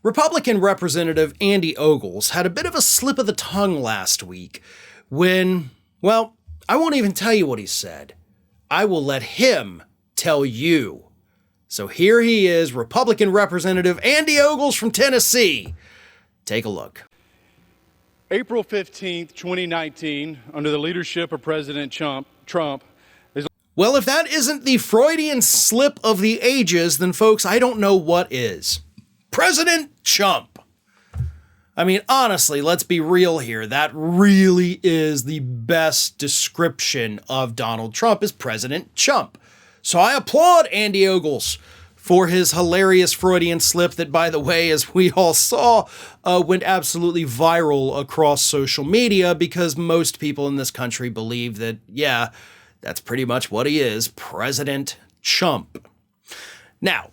Republican Representative Andy Ogles had a bit of a slip of the tongue last week when, well, I won't even tell you what he said. I will let him tell you. So here he is, Republican Representative Andy Ogles from Tennessee. Take a look. April 15th, 2019, under the leadership of President Trump. Well, if that isn't the Freudian slip of the ages, then folks, I don't know what is. President Chump. I mean, honestly, let's be real here. That really is the best description of Donald Trump as President Chump. So I applaud Andy Ogles for his hilarious Freudian slip that, by the way, as we all saw, went absolutely viral across social media because most people in this country believe that, yeah, that's pretty much what he is, President Chump. Now,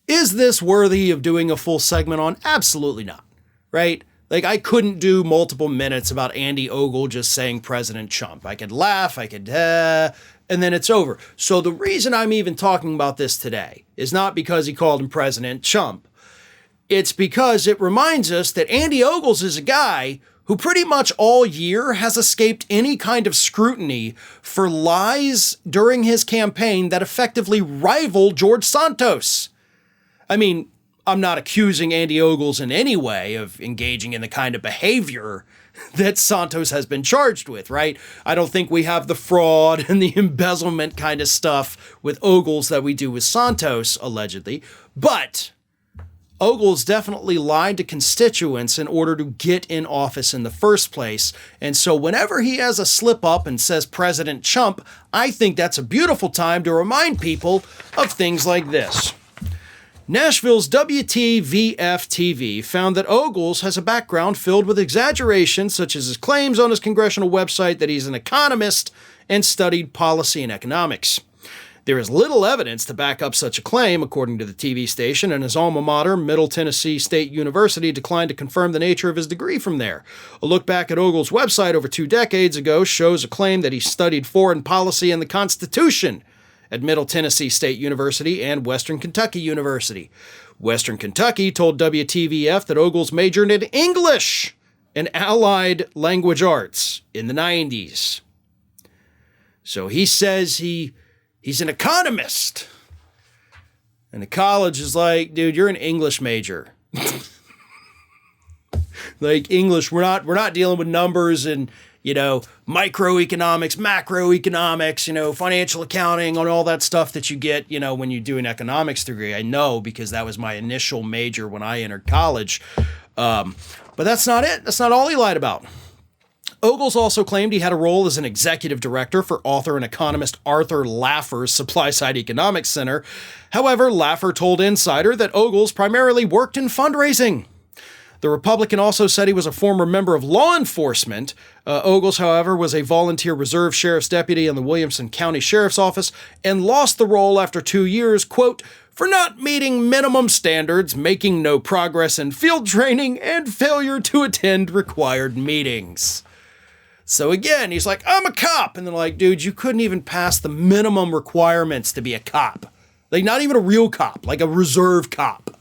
is this worthy of doing a full segment on? Absolutely not, right? Like, I couldn't do multiple minutes about Andy Ogle just saying President Chump. I could laugh, I could, and then it's over. So the reason I'm even talking about this today is not because he called him President Chump. It's because it reminds us that Andy Ogles is a guy who pretty much all year has escaped any kind of scrutiny for lies during his campaign that effectively rival George Santos. I mean, I'm not accusing Andy Ogles in any way of engaging in the kind of behavior that Santos has been charged with, right? I don't think we have the fraud and the embezzlement kind of stuff with Ogles that we do with Santos, allegedly. But Ogles definitely lied to constituents in order to get in office in the first place. And so whenever he has a slip up and says President Chump, I think that's a beautiful time to remind people of things like this. Nashville's WTVF-TV found that Ogles has a background filled with exaggerations, such as his claims on his congressional website that he's an economist and studied policy and economics. There is little evidence to back up such a claim, according to the TV station, and his alma mater, Middle Tennessee State University, declined to confirm the nature of his degree from there. A look back at Ogles' website over 2 decades ago shows a claim that he studied foreign policy and the Constitution at Middle Tennessee State University and Western Kentucky University. Western Kentucky told WTVF that Ogles majored in English and Allied Language Arts in the 90s. So he says he's an economist. And the college is like, dude, you're an English major. Like, English, we're not dealing with numbers and, you know, microeconomics, macroeconomics, you know, financial accounting and all that stuff that you get, you know, when you do an economics degree. I know because that was my initial major when I entered college. But that's not it. That's not all he lied about. Ogles also claimed he had a role as an executive director for author and economist Arthur Laffer's Supply Side Economics Center. However, Laffer told Insider that Ogles primarily worked in fundraising. The Republican also said he was a former member of law enforcement. Ogles, however, was a volunteer reserve sheriff's deputy in the Williamson County Sheriff's Office and lost the role after 2 years, quote, for not meeting minimum standards, making no progress in field training, and failure to attend required meetings. So again, he's like, I'm a cop. And they're like, dude, you couldn't even pass the minimum requirements to be a cop. Like, not even a real cop, like a reserve cop.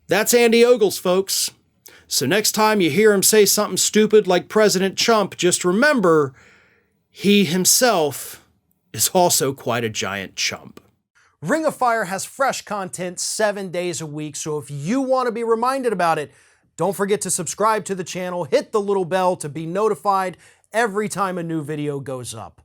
That's Andy Ogles, folks. So next time you hear him say something stupid like President Chump, just remember, he himself is also quite a giant chump. Ring of Fire has fresh content 7 days a week, so if you want to be reminded about it, don't forget to subscribe to the channel, hit the little bell to be notified every time a new video goes up.